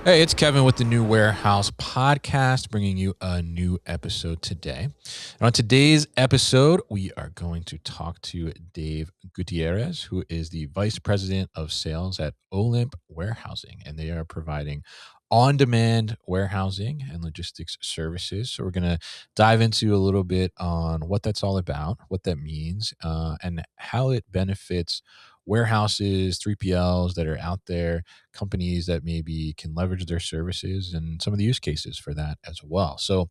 Hey, it's Kevin with the New Warehouse Podcast, bringing you a new episode today. And on today's episode, we are going to talk to Dave Gutierrez, who is the Vice President of Sales at OLIMP Warehousing, and they are providing on-demand warehousing and logistics services. So we're going to dive into a little bit on what that's all about, what that means, and how it benefits warehouses, 3PLs that are out there, companies that maybe can leverage their services, and some of the use cases for that as well. So,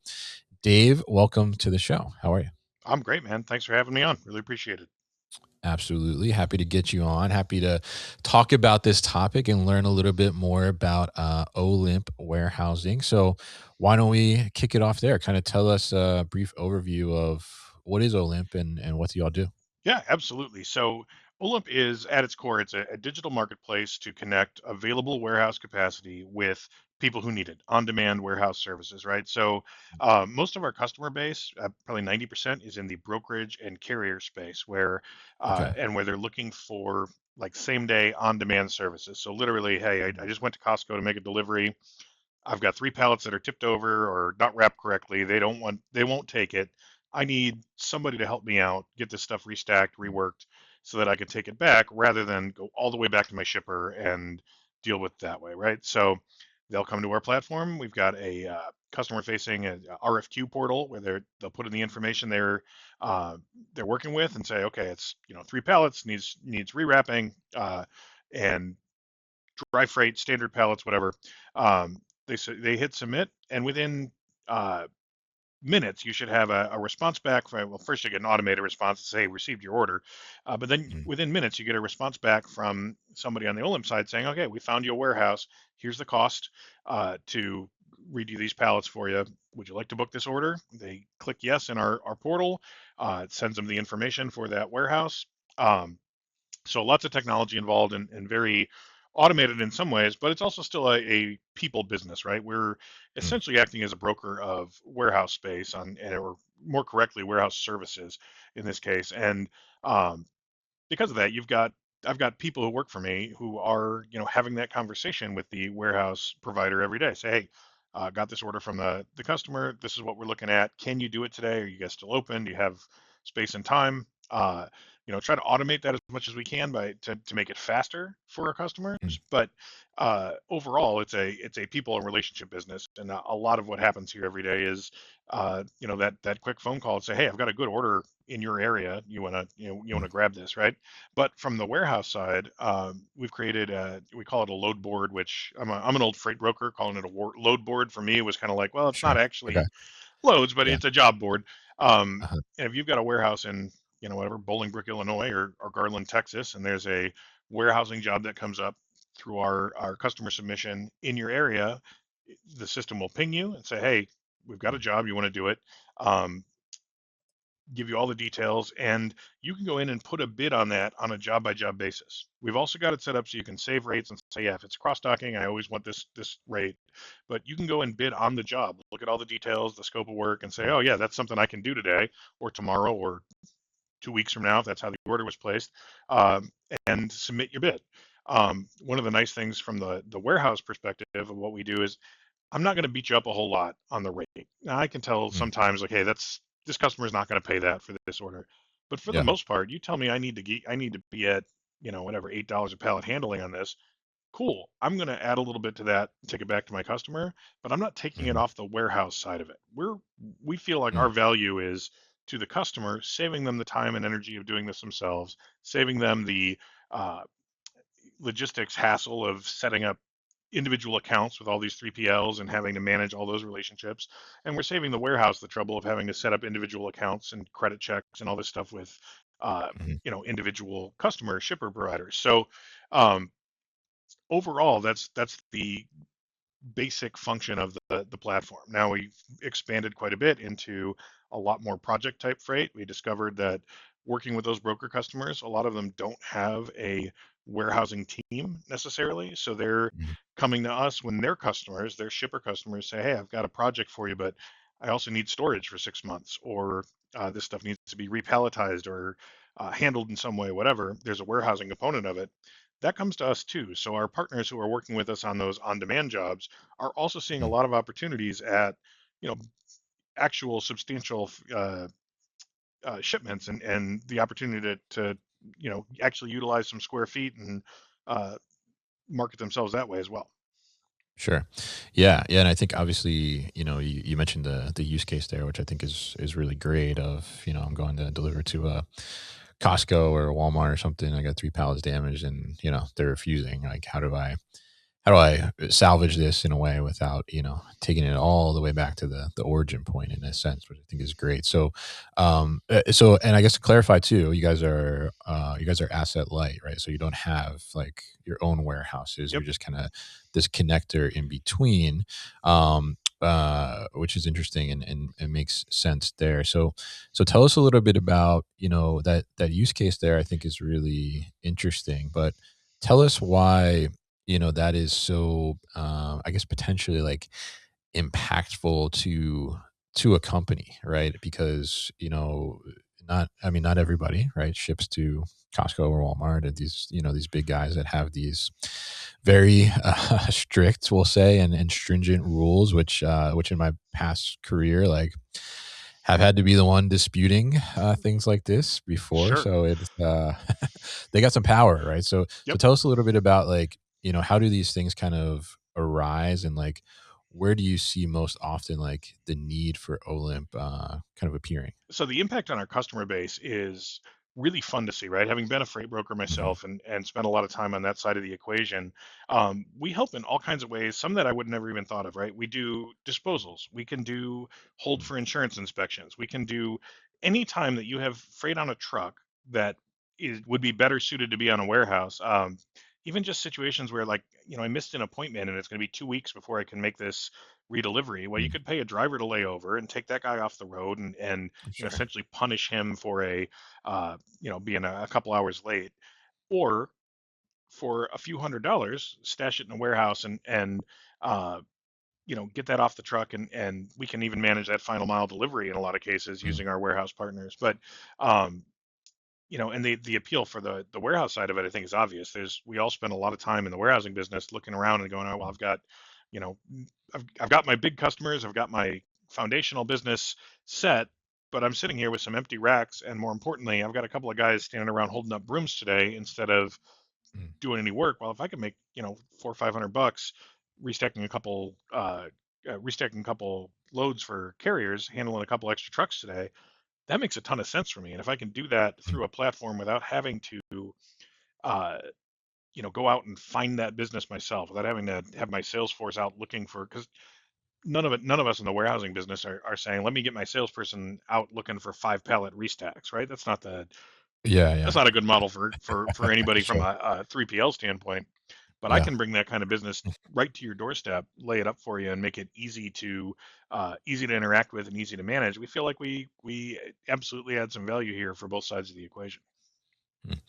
Dave, welcome to the show. How are you? I'm great, man. Thanks for having me on. Really appreciate it. Absolutely. Happy to get you on. Happy to talk about this topic and learn a little bit more about OLIMP warehousing. So, why don't we kick it off there? Kind of tell us a brief overview of what is OLIMP and what do y'all do? Yeah, absolutely. So Olymp is at its core, it's a digital marketplace to connect available warehouse capacity with people who need it, on-demand warehouse services, right? So most of our customer base, probably 90%, is in the brokerage and carrier space, Okay. where they're looking for like same-day on-demand services. So literally, hey, I just went to Costco to make a delivery. I've got three pallets that are tipped over or not wrapped correctly. They won't take it. I need somebody to help me out, get this stuff restacked, reworked, so that I can take it back rather than go all the way back to my shipper and deal with it that way, right? So they'll come to our platform. We've got a customer-facing RFQ portal where they'll put in the information they're working with and say, okay, it's three pallets needs rewrapping and dry freight, standard pallets, whatever. They hit submit, and within uh, minutes, you should have a response back. Well, first you get an automated response to say received your order, but then Mhm. within minutes you get a response back from somebody on the Olim side saying, okay, we found you a warehouse. Here's the cost to redo these pallets for you. Would you like to book this order? They click yes in our portal. It sends them the information for that warehouse. Um, so lots of technology involved and very automated in some ways, but it's also still a people business, right? We're Mm. essentially acting as a broker of warehouse space or more correctly, warehouse services in this case. And um, because of that, I've got people who work for me who are, having that conversation with the warehouse provider every day. Say, hey, got this order from the customer. This is what we're looking at. Can you do it today? Are you guys still open? Do you have space and time? Try to automate that as much as we can to make it faster for our customers. Mm. But overall, it's a people and relationship business, and a lot of what happens here every day is, that quick phone call and say, hey, I've got a good order in your area. You want to Mm. grab this, right? But from the warehouse side, we've created we call it a load board, which I'm an old freight broker. Calling it a load board for me was kind of like, well, it's not Sure. Okay. actually loads, but Yeah. it's a job board. Uh-huh. And if you've got a warehouse in, whatever, Bolingbrook, Illinois, or Garland, Texas, and there's a warehousing job that comes up through our customer submission in your area, the system will ping you and say, hey, we've got a Mm. job, you want to do it. Um, Give you all the details, and you can go in and put a bid on that on a job by job basis. We've also got it set up so you can save rates and say, yeah, if it's cross docking, I always want this rate. But you can go and bid on the job, look at all the details, the scope of work, and say, Mm. oh yeah, that's something I can do today or tomorrow or 2 weeks from now if that's how the order was placed, um, and submit your bid. One of the nice things from the warehouse perspective of what we do is I'm not going to beat you up a whole lot on the rate. Now I can tell Mm. sometimes like, hey, this customer is not going to pay that for this order. But for the Yeah. most part, you tell me I need to be at, whatever, $8 a pallet handling on this. Cool. I'm going to add a little bit to that, take it back to my customer, but I'm not taking it Mhm. off the warehouse side of it. We feel like Mm. our value is to the customer, saving them the time and energy of doing this themselves, saving them the uh, logistics hassle of setting up individual accounts with all these 3PLs and having to manage all those relationships. And we're saving the warehouse the trouble of having to set up individual accounts and credit checks and all this stuff with, Mhm. individual customer shipper providers. So um, overall, that's the basic function of the platform. Now we've expanded quite a bit into a lot more project type freight. We discovered that working with those broker customers, a lot of them don't have a warehousing team necessarily. So they're Mhm. coming to us when their shipper customers say, hey, I've got a project for you, but I also need storage for 6 months, or this stuff needs to be repalletized or handled in some way, whatever. There's a warehousing component of it. that comes to us too. So our partners who are working with us on those on-demand jobs are also seeing a Mm, lot of opportunities at, you know, actual substantial shipments, and the opportunity to actually utilize some square feet and uh, market themselves that way as well. sure. Yeah, yeah, and I think obviously, you mentioned the use case there, which I think is really great. Of I'm going to deliver to a Costco or a Walmart or something. I got 3 pallets damaged, and they're refusing. Like, how do I salvage this in a way without taking it all the way back to the origin point in a sense, which I think is great. And I guess to clarify too, you guys are asset light, right? So you don't have like your own warehouses. Yep, You're just kind of this connector in between, which is interesting and makes sense there. So tell us a little bit about that use case there. I think is really interesting, but tell us why that is so I guess potentially like impactful to a company, right? Because not everybody, right, ships to Costco or Walmart, and these big guys that have these very strict, we'll say, and stringent rules, which in my past career, like, have had to be the one disputing things like this before. sure. So it's they got some power, right? So Yep. tell us a little bit about, like, how do these things kind of arise, and like where do you see most often like the need for Olymp kind of appearing? So the impact on our customer base is really fun to see, right? Having been a freight broker Hmm. myself and spent a lot of time on that side of the equation, we help in all kinds of ways, some that I would never even thought of, right? We do disposals. We can do hold for insurance inspections. We can do any time that you have freight on a truck that would be better suited to be on a warehouse. Even just situations where, like, I missed an appointment and it's going to be 2 weeks before I can make this redelivery. Well, you Mm, could pay a driver to lay over and take that guy off the road and sure. essentially punish him for being a couple hours late, or for a few $100s, stash it in a warehouse and uh, get that off the truck, and we can even manage that final mile delivery in a lot of cases Mm, using our warehouse partners. But um, and the appeal for the warehouse side of it, I think, is obvious. We all spend a lot of time in the warehousing business looking around and going, oh, well, I've got, you know, I've got my big customers, I've got my foundational business set, but I'm sitting here with some empty racks, and more importantly, I've got a couple of guys standing around holding up brooms today instead of mm, doing any work. Well, if I can make, 400 or 500 bucks restacking a couple loads for carriers, handling a couple extra trucks today, that makes a ton of sense for me. And if I can do that mm. through a platform without having to, uh, go out and find that business myself, without having to have my sales force out looking for, because none of us in the warehousing business are saying, let me get my salesperson out looking for 5 pallet restacks, right? Yeah, That's yeah. not a good model for anybody from Sure. a 3PL standpoint. But I Yeah. can bring that kind of business right to your doorstep, lay it up for you, and make it easy to interact with and easy to manage. We feel like we absolutely add some value here for both sides of the equation. Mm.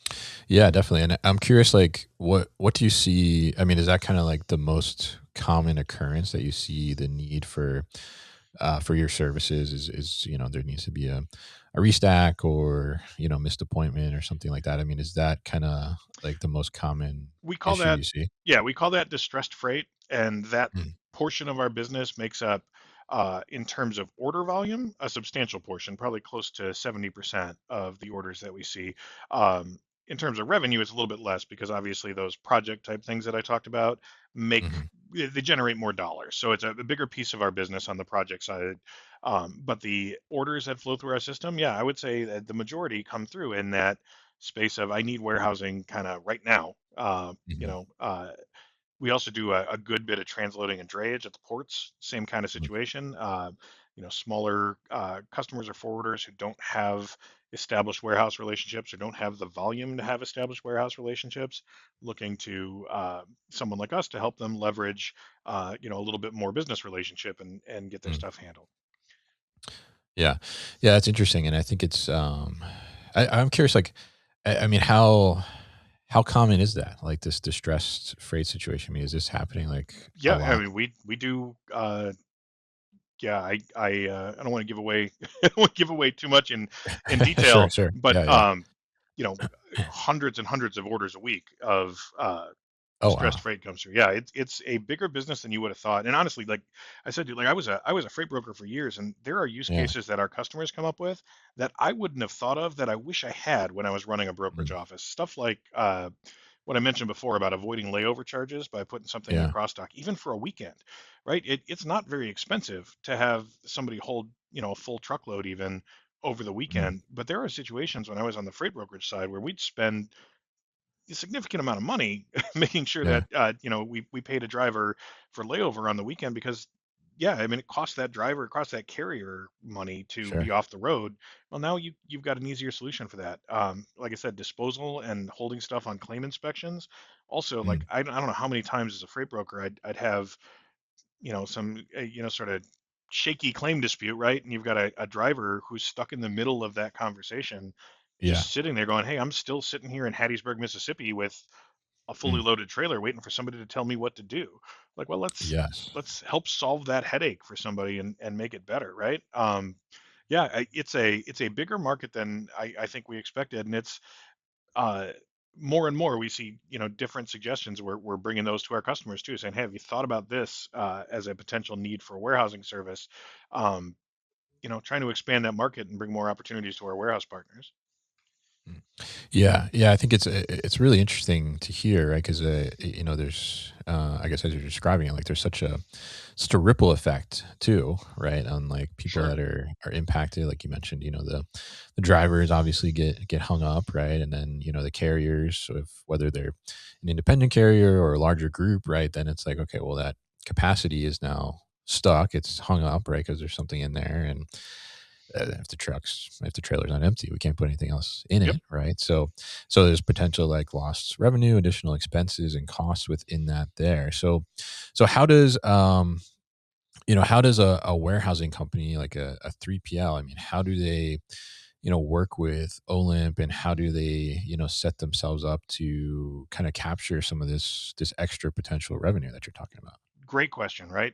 Yeah, definitely. And I'm curious, like, what do you see? I mean, is that kind of like the most common occurrence that you see the need for your services? Is there needs to be a restack, or missed appointment or something like that? I mean, is that kind of like the most common We call issue that you see? Yeah, we call that distressed freight, and that Mm, portion of our business makes up, in terms of order volume, a substantial portion, probably close to 70% of the orders that we see. In terms of revenue, it's a little bit less because obviously those project type things that I talked about make mhm, they generate more dollars. So it's a bigger piece of our business on the project side. But the orders that flow through our system, yeah, I would say that the majority come through in that space of, I need warehousing kind of right now. mhm, We also do a good bit of transloading and drayage at the ports. Same kind of mm, situation. Smaller customers or forwarders who don't have established warehouse relationships or don't have the volume to have established warehouse relationships, looking to someone like us to help them leverage, a little bit more business relationship and get their mm. stuff handled. Yeah, yeah, that's interesting, and I think it's I'm curious, like, I mean, how common is that? Like, this distressed freight situation? I mean, is this happening like a Yeah, I lot? mean, we do. Yeah, I don't want to give away I don't want to give away too much in Sure, detail, sure. but Yeah, yeah. you know, hundreds and hundreds of orders a week of Oh, distressed wow. freight comes through. Yeah, it's a bigger business than you would have thought. And honestly, like I said, dude, like I was a freight broker for years, and there are use Yeah. cases that our customers come up with that I wouldn't have thought of that I wish I had when I was running a brokerage Mm. office. Stuff like what I mentioned before about avoiding layover charges by putting something in a Yeah. cross dock, even for a weekend, right? It's not very expensive to have somebody hold, a full truckload even over the Mm. weekend. But there are situations when I was on the freight brokerage side where we'd spend a significant amount of money making sure Yeah. that we paid a driver for layover on the weekend because yeah, I mean it costs that driver, it costs that carrier money to Sure. be off the road. Well, now you've got an easier solution for that. Like I said, disposal and holding stuff on claim inspections. Also, like Mm. I don't know how many times as a freight broker I'd have some sort of shaky claim dispute, right? And you've got a driver who's stuck in the middle of that conversation, Yeah. just sitting there going, hey, I'm still sitting here in Hattiesburg, Mississippi with a fully Mm. loaded trailer waiting for somebody to tell me what to do. Like, well, Yes. let's help solve that headache for somebody and make it better, right? Yeah, it's a bigger market than I think we expected, and it's uh, more and more we see different suggestions. We're bringing those to our customers too, saying, hey, have you thought about this as a potential need for a warehousing service? Um, trying to expand that market and bring more opportunities to our warehouse partners. Mm. Yeah, yeah, I think it's really interesting to hear, right? Because there's, I guess as you're describing it, like there's such a ripple effect too, right? On like people Sure. that are impacted, like you mentioned, the drivers obviously get hung up, right? And then the carriers, so if whether they're an independent carrier or a larger group, right? Then it's like, okay, well that capacity is now stuck, it's hung up, right? Because there's something in there, and if the trailer's not empty, we can't put anything else in Yep. it, right? So there's potential like lost revenue, additional expenses, and costs within that there. So how does a warehousing company like a 3PL, I mean, how do they work with Olimp, and how do they set themselves up to kind of capture some of this extra potential revenue that you're talking about? Great question, right?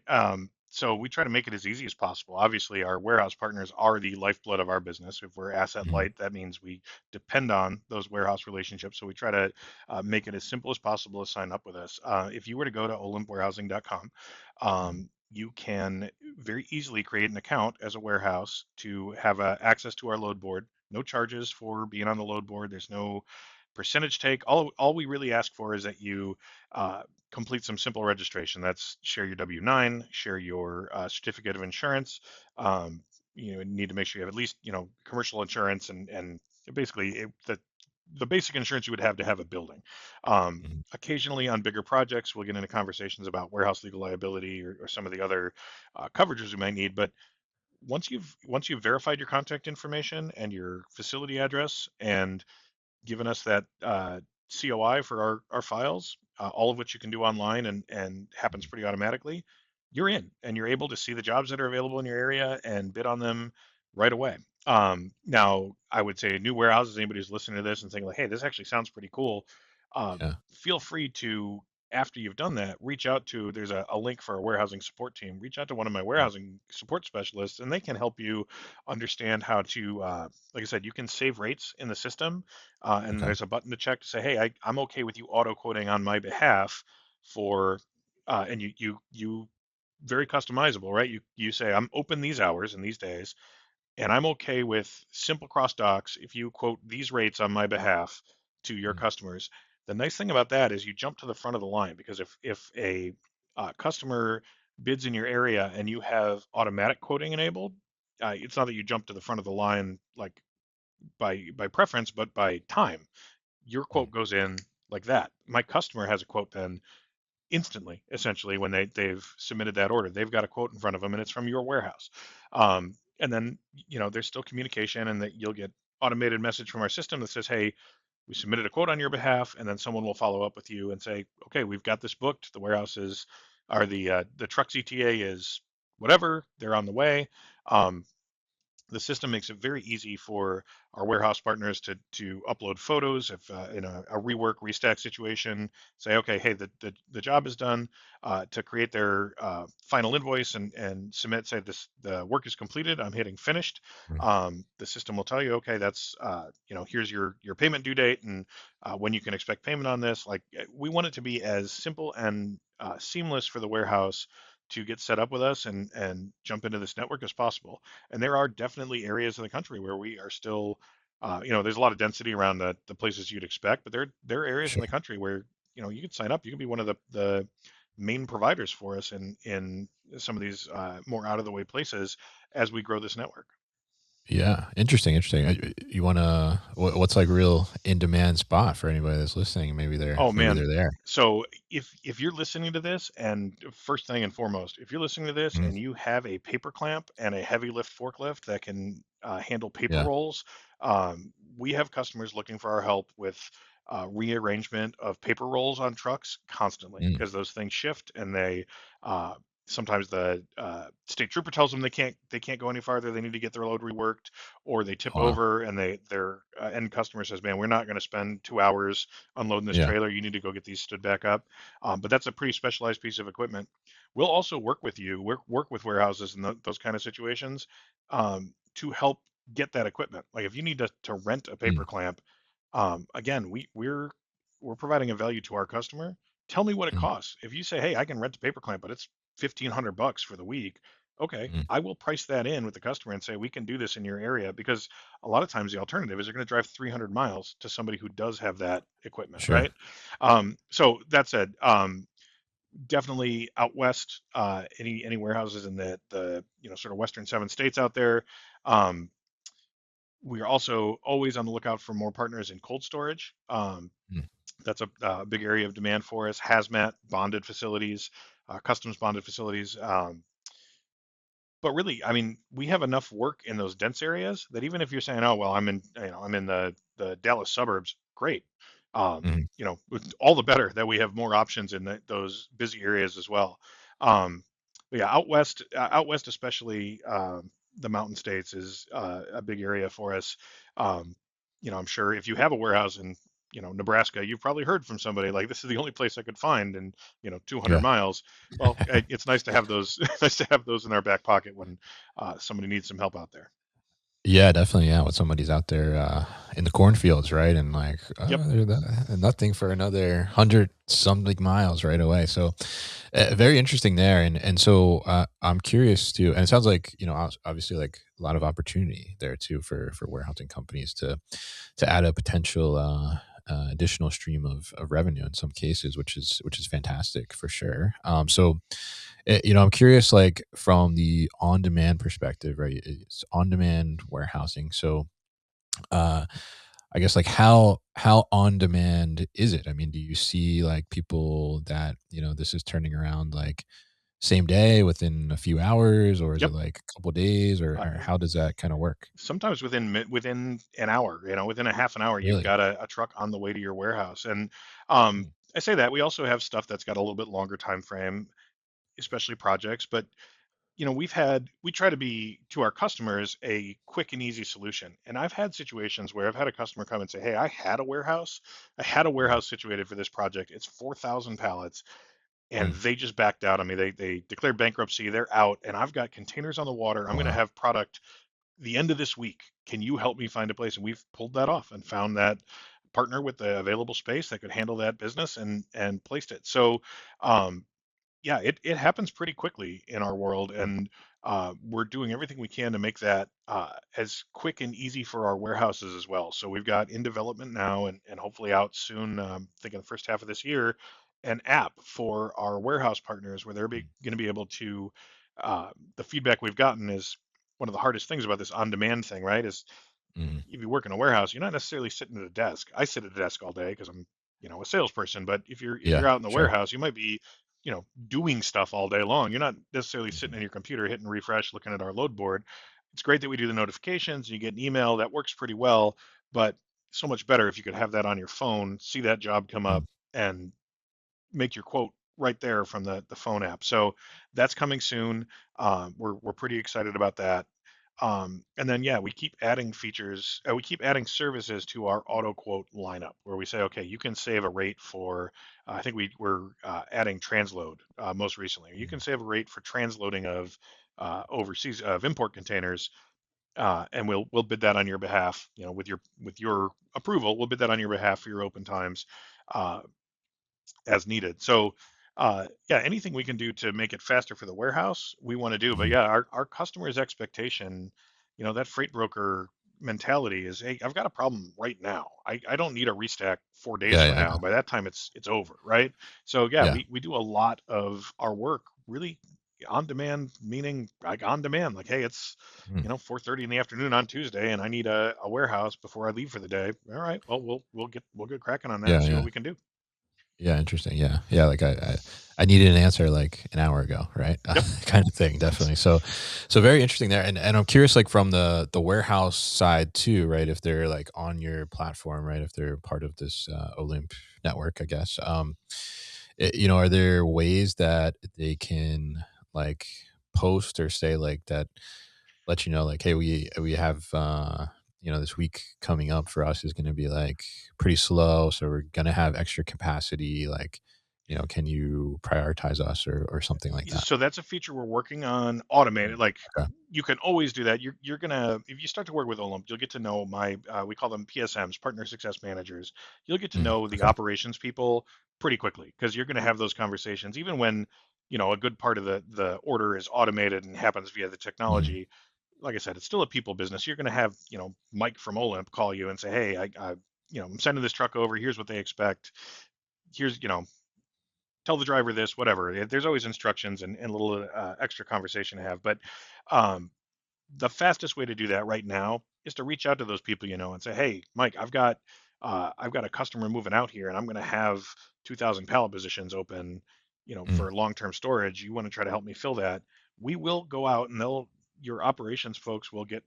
So we try to make it as easy as possible. Obviously, our warehouse partners are the lifeblood of our business. If we're asset Mhm. light, that means we depend on those warehouse relationships. So we try to make it as simple as possible to sign up with us. If you were to go to olimpwarehousing.com, Mhm. you can very easily create an account as a warehouse to have access to our load board. No charges for being on the load board. There's no percentage take. All we really ask for is that you uh, complete some simple registration. That's share your W-9, share your certificate of insurance. You need to make sure you have at least commercial insurance and basically the basic insurance you would have to have a building. Mhm. Occasionally on bigger projects, we'll get into conversations about warehouse legal liability or some of the other coverages we might need. But once you've verified your contact information and your facility address and given us that COI for our files, all of which you can do online and happens Mhm. pretty automatically, you're in and you're able to see the jobs that are available in your area and bid on them right away. Now, I would say new warehouses, anybody who's listening to this and thinking like, hey, this actually sounds pretty cool, uh, Yeah. feel free to, after you've done that, reach out to, there's a link for a warehousing support team. Reach out to one of my Mm. warehousing support specialists and they can help you understand how to, like I said, you can save rates in the system and Okay. there's a button to check to say, hey, I'm okay with you auto quoting on my behalf for, and you very customizable, right? You say I'm open these hours and these days, and I'm okay with simple cross docs if you quote these rates on my behalf to your Mm. customers. The nice thing about that is you jump to the front of the line because if a customer bids in your area and you have automatic quoting enabled, it's not that you jump to the front of the line like by preference, but by time. Your Mm. quote goes in like that. My customer has a quote then instantly, essentially, when they've submitted that order. They've got a quote in front of them, and it's from your warehouse. And then there's still communication, and that you'll get automated message from our system that says, "Hey, we submitted a quote on your behalf," and then someone will follow up with you and say, "Okay, we've got this booked. The warehouse is, or the truck's ETA is whatever. They're on the way." Um, The system makes it very easy for our warehouse partners to upload photos if in a rework restack situation. Say, okay, hey, the job is done, to create their final invoice and submit. Say this the work is completed. I'm hitting finished. Mm. The system will tell you, okay, that's here's your payment due date and when you can expect payment on this. Like we want it to be as simple and seamless for the warehouse to get set up with us and jump into this network as possible. And there are definitely areas in the country where we are still, there's a lot of density around the places you'd expect, but there are areas in the Sure. country where, you could sign up. You can be one of the main providers for us in some of these more out of the way places as we grow this network. Yeah, interesting, interesting. You wanna what's like real in demand spot for anybody that's listening? Oh Maybe man. they're there. So if you're listening to this, and first thing and foremost, if you're listening to this Mm, and you have a paper clamp and a heavy lift forklift that can handle paper yeah. rolls, we have customers looking for our help with rearrangement of paper rolls on trucks constantly Mm, because those things shift and they uh, sometimes the state trooper tells them they can't go any farther. They need to get their load reworked, or they tip wow. over and their end customer says, "Man, we're not going to spend 2 hours unloading this Yeah. trailer. You need to go get these stood back up." But that's a pretty specialized piece of equipment. We'll also work with you, work with warehouses in those kind of situations to help get that equipment. Like if you need to rent a paper Mm, clamp, again, we're providing a value to our customer. Tell me what it mm, costs. If you say, "Hey, I can rent a paper clamp, but it's $1,500 for the week," okay, mm, I will price that in with the customer and say we can do this in your area because a lot of times the alternative is they're going to drive 300 miles to somebody who does have that equipment, sure. right? So that said, definitely out west, any warehouses in the sort of western 7 states out there. Um, we are also always on the lookout for more partners in cold storage. Mm, That's a big area of demand for us. Hazmat bonded facilities, customs bonded facilities. But really, I mean, we have enough work in those dense areas that even if you're saying, "Oh, well, I'm in the Dallas suburbs," great. mhm, All the better that we have more options in those busy areas as well. But yeah, out west especially, the mountain states is a big area for us. Um, I'm sure if you have a warehouse in Nebraska, you've probably heard from somebody like, "This is the only place I could find in 200 yeah. miles." Well, it's nice to have those. Nice to have those in our back pocket when somebody needs some help out there. Yeah, definitely. Yeah, when somebody's out there in the cornfields, right, and like Yep. nothing for another 100 something miles right away. So, very interesting there. And so I'm curious too. And it sounds like obviously like a lot of opportunity there too for warehousing companies to add a potential additional stream of revenue in some cases, which is fantastic for sure. So I'm curious, like from the on-demand perspective, right? It's on-demand warehousing. So, uh, I guess like how on demand is it? I mean, do you see like people that this is turning around like same day within a few hours, or is it Yep. like a couple days, Uh, or how does that kind of work? Sometimes within an hour, within a half an hour, you've Really? got a truck on the way to your warehouse. And Mm, I say that we also have stuff that's got a little bit longer time frame, especially projects. But we try to be to our customers a quick and easy solution. And I've had situations where I've had a customer come and say, "Hey, I had a mm, warehouse situated for this project. It's 4,000 pallets." And mm, they just backed out on me. They declared bankruptcy. They're out, and I've got containers on the water. I'm going to wow. have product the end of this week. Can you help me find a place? And we've pulled that off and found that partner with the available space that could handle that business and placed it. So um, yeah, it happens pretty quickly in our world, and we're doing everything we can to make that as quick and easy for our warehouses as well. So we've got in development now, and hopefully out soon. Thinking the first half of this year, an app for our warehouse partners where they're Mm, going to be able to. The feedback we've gotten is one of the hardest things about this on-demand thing, right? Is mm, if you work in a warehouse, you're not necessarily sitting at a desk. I sit at a desk all day because I'm, a salesperson. But if you're yeah, out in the sure. warehouse, you might be, doing stuff all day long. You're not necessarily sitting Mhm, in your computer hitting refresh, looking at our load board. It's great that we do the notifications. You get an email that works pretty well, but so much better if you could have that on your phone, see that job come up, mm, and make your quote right there from the phone app. So that's coming soon. We're pretty excited about that. And then, yeah, we keep adding we keep adding services to our auto quote lineup where we say, okay, you can save a rate for, I think we're adding transload most recently. You can save a rate for transloading of overseas of import containers, and we'll bid that on your behalf. With your approval, we'll bid that on your behalf for your open times. Uh, as needed. So, yeah, anything we can do to make it faster for the warehouse, we want to do. But Mhm. yeah, our customers' expectation, that freight broker mentality is, hey, I've got a problem right now. I don't need a restack 4 days Yeah, from yeah, now. By that time, it's over, right? So yeah, yeah. we do a lot of our work really on demand, meaning like on demand. Like, hey, it's Mm. 4:30 in the afternoon on Tuesday, and I need a warehouse before I leave for the day. All right, well, we'll get cracking on that and Yeah, see what yeah. we can do. Yeah, interesting. Yeah. Yeah, like I needed an answer like an hour ago, right? Yep. Kind of thing, definitely. So very interesting there. And I'm curious like from the warehouse side too, right? If they're like on your platform, right? If they're part of this Olymp network, I guess. Are there ways that they can like post or say like that let you know like, hey, we have this week coming up for us is going to be like pretty slow, so we're going to have extra capacity. Like, can you prioritize us or something like that? So that's a feature we're working on automated. Mm. Like, Okay. you can always do that. You're gonna, if you start to work with Olymp, you'll get to know my we call them PSMs, partner success managers. You'll get to Mm. know the Okay. operations people pretty quickly because you're gonna have those conversations even when a good part of the order is automated and happens via the Mhm. technology. Like I said, it's still a people business. You're gonna have Mike from Olymp call you and say, hey, I'm sending this truck over. Here's what they expect. Here's tell the driver this, whatever. There's always instructions and a little extra conversation to have. But um, the fastest way to do that right now is to reach out to those people and say, hey, Mike, I've got a customer moving out here, and I'm going to have 2,000 pallet positions open, Mm. for long-term storage. You want to try to help me fill that? We will go out, and your operations folks will get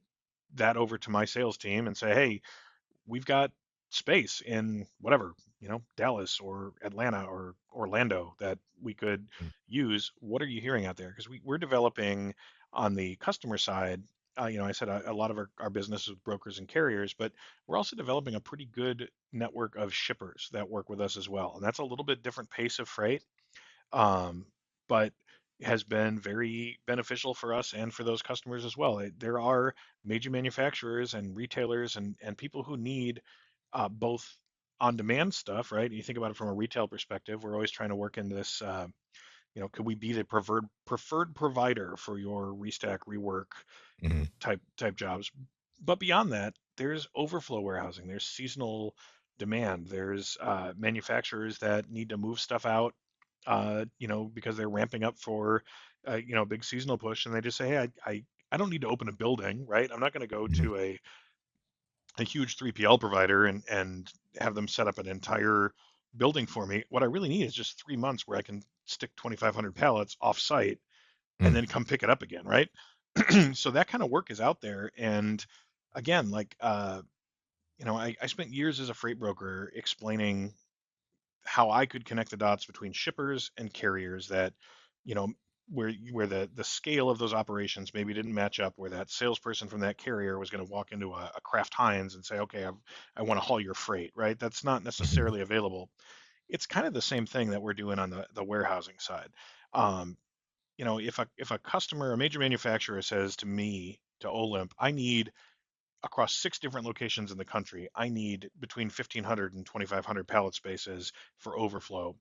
that over to my sales team and say, hey, we've got space in whatever, Dallas or Atlanta or Orlando that we could Mm. use. What are you hearing out there? Because we're developing on the customer side. I said a lot of our business is brokers and carriers, but we're also developing a pretty good network of shippers that work with us as well. And that's a little bit different pace of freight, um, but has been very beneficial for us and for those customers as well. There are major manufacturers and retailers and people who need both on-demand stuff, right? You think about it from a retail perspective. We're always trying to work in this. Could we be the preferred provider for your restack, rework Mhm. type jobs? But beyond that, there's overflow warehousing. There's seasonal demand. There's manufacturers that need to move stuff out, because they're ramping up for, a big seasonal push, and they just say, hey, I don't need to open a building, right? I'm not going to go Mhm. to a huge 3PL provider and have them set up an entire building for me. What I really need is just 3 months where I can stick 2,500 pallets off site and Mm. then come pick it up again, right? So that kind of work is out there. And again, like, I spent years as a freight broker explaining how I could connect the dots between shippers and carriers that, you know, where the scale of those operations maybe didn't match up, where that salesperson from that carrier was going to walk into a Kraft Heinz and say, okay, I want to haul your freight, right? That's not Mhm. necessarily available. It's kind of the same thing that we're doing on the warehousing side. Um, if a customer, a major manufacturer says to me, to Olymp, I need across 6 different locations in the country, I need between 1,500 and 2,500 pallet spaces for overflow.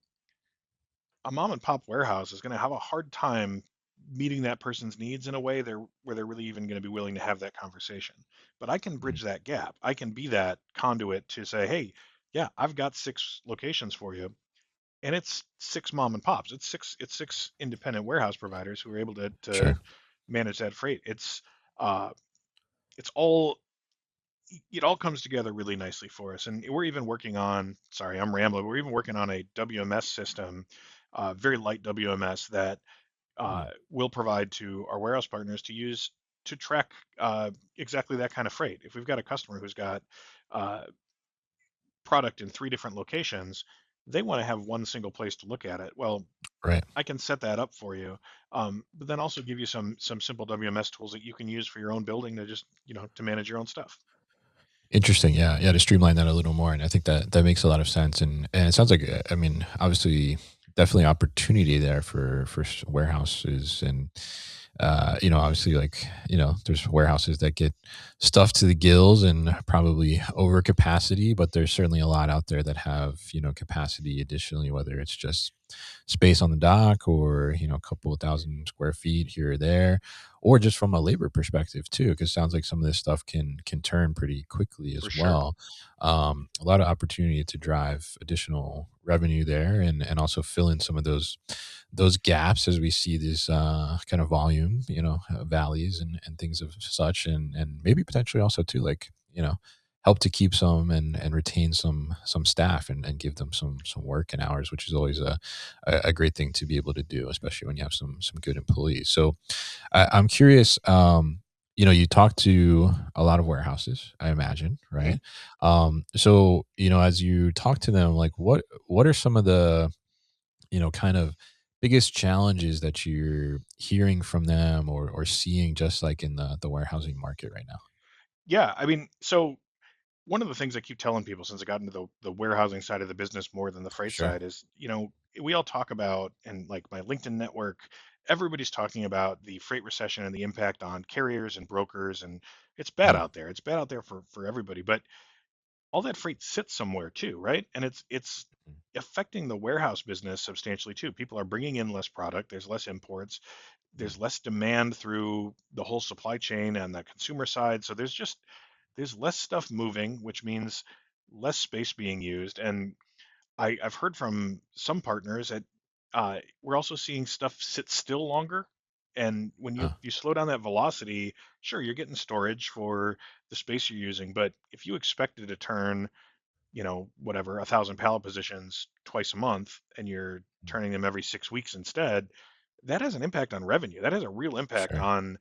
A mom and pop warehouse is going to have a hard time meeting that person's needs in a way where they're really even going to be willing to have that conversation. But I can Mhm. bridge that gap. I can be that conduit to say, hey, yeah, I've got 6 locations for you, and it's 6 mom and pops. It's six independent warehouse providers who are able to Sure. manage that freight. Uh, it's all it all comes together really nicely for us. And we're even working on, sorry, I'm rambling. We're even working on a WMS system, very light WMS that Mm. will provide to our warehouse partners to use to track exactly that kind of freight. If we've got a customer who's got uh, product in 3 different locations, they want to have one single place to look at it. Well, Right. I can set that up for you, but then also give you some simple WMS tools that you can use for your own building to just to manage your own stuff. Interesting. Yeah. Yeah. To streamline that a little more. And I think that that makes a lot of sense. And it sounds like, I mean, obviously, definitely opportunity there for warehouses. And, obviously, like, there's warehouses that get stuffed to the gills and probably over capacity, but there's certainly a lot out there that have, capacity additionally, whether it's just space on the dock or, a couple of thousand square feet here or there, or just from a labor perspective too, because sounds like some of this stuff can turn pretty quickly as For sure. well. A lot of opportunity to drive additional revenue there, and also fill in some of those gaps as we see this kind of volume, valleys and things of such, and maybe potentially also too, like, help to keep some and retain some staff, and give them some work and hours, which is always a great thing to be able to do, especially when you have some good employees. So I'm curious. You talk to a lot of warehouses, I imagine, Mhm. right? So as you talk to them, like, what are some of the kind of biggest challenges that you're hearing from them, or seeing just like in the warehousing market right now? Yeah, I mean, so one of the things I keep telling people since I got into the warehousing side of the business more than the freight Sure. side is, we all talk about, and like my LinkedIn network, everybody's talking about the freight recession and the impact on carriers and brokers, and it's bad Mm, out there. It's bad out there for everybody, but all that freight sits somewhere too, right? And it's mm, affecting the warehouse business substantially too. People are bringing in less product, there's less imports, mm, there's less demand through the whole supply chain and the consumer side. So there's less stuff moving, which means less space being used. And I've heard from some partners that we're also seeing stuff sit still longer. And when you uh, you slow down that velocity, sure, you're getting storage for the space you're using. But if you expected to turn, whatever, 1,000 pallet positions twice a month, and you're mm, turning them every 6 weeks instead, that has an impact on revenue. That has a real impact sure. on,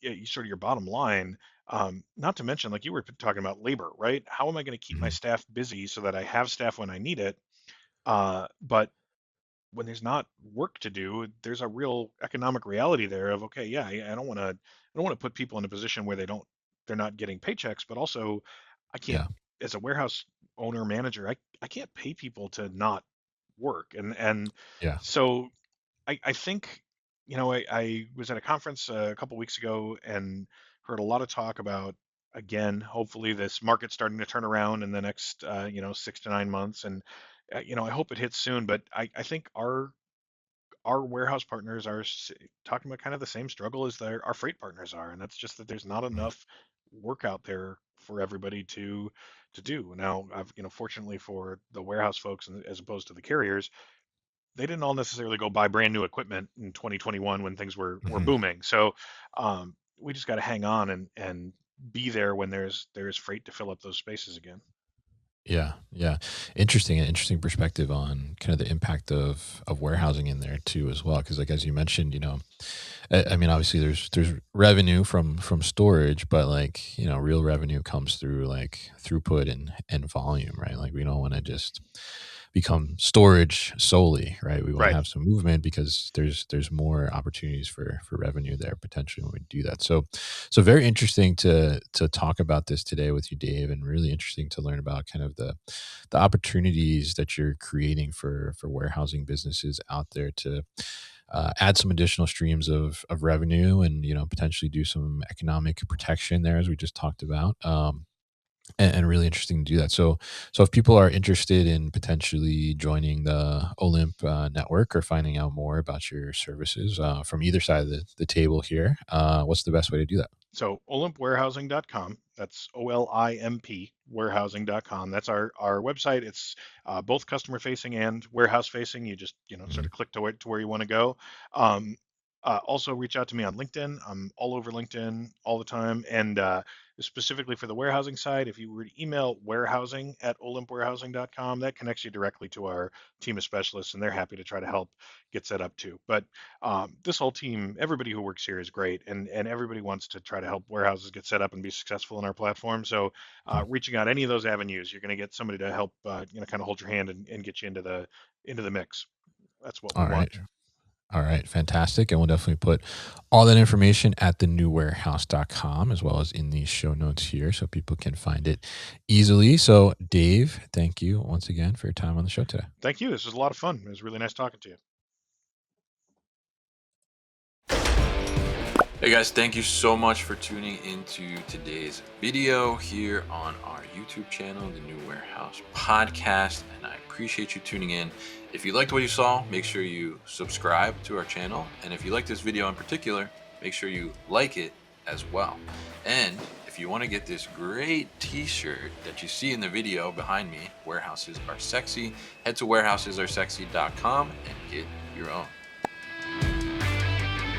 yeah, sort of your bottom line. Not to mention, like you were talking about labor, right? How am I going to keep my Mhm. staff busy so that I have staff when I need it? But when there's not work to do, there's a real economic reality there of, okay, yeah, I don't want to put people in a position where they're not getting paychecks, but also I can't, Yeah. as a warehouse owner manager, I can't pay people to not work. And Yeah. so I think, I was at a conference a couple weeks ago and heard a lot of talk about, again, hopefully this market starting to turn around in the next, 6 to 9 months. And, I hope it hits soon, but I think our warehouse partners are talking about kind of the same struggle as our freight partners are. And that's just that there's not Mm, enough work out there for everybody to do. Now, fortunately for the warehouse folks, as opposed to the carriers, they didn't all necessarily go buy brand new equipment in 2021 when things were mhm. booming. So we just got to hang on and be there when there's freight to fill up those spaces again. Yeah, yeah. Interesting perspective on kind of the impact of warehousing in there too as well. Because, like, as you mentioned, I mean, obviously there's revenue from storage, but, like, real revenue comes through, like, throughput and volume, right? Like, we don't want to just become storage solely, right? We want to Right. have some movement, because there's more opportunities for revenue there potentially when we do that. So very interesting to talk about this today with you, Dave, and really interesting to learn about kind of the opportunities that you're creating for warehousing businesses out there to add some additional streams of revenue, and potentially do some economic protection there, as we just talked about. And really interesting to do that. So if people are interested in potentially joining the Olymp network, or finding out more about your services from either side of the table here, what's the best way to do that? So olimpwarehousing.com. That's OLIMP warehousing.com. That's our website. It's both customer facing and warehouse facing. You just, sort Mhm. of click to where you want to go. Um, Also, reach out to me on LinkedIn. I'm all over LinkedIn all the time. And specifically for the warehousing side, if you were to email warehousing at olimpwarehousing.com, that connects you directly to our team of specialists, and they're happy to try to help get set up too. But this whole team, everybody who works here is great, and everybody wants to try to help warehouses get set up and be successful in our platform. So reaching out any of those avenues, you're going to get somebody to help, kind of hold your hand and get you into the mix. That's what we All want. right. All right, fantastic. And we'll definitely put all that information at thenewwarehouse.com as well as in the show notes here so people can find it easily. So, Dave, thank you once again for your time on the show today. Thank you. This was a lot of fun. It was really nice talking to you. Hey guys, thank you so much for tuning into today's video here on our YouTube channel, The New Warehouse Podcast, and I appreciate you tuning in. If you liked what you saw, make sure you subscribe to our channel, and if you like this video in particular, make sure you like it as well. And if you want to get this great t-shirt that you see in the video behind me, Warehouses Are Sexy, head to warehousesAreSexy.com and get your own.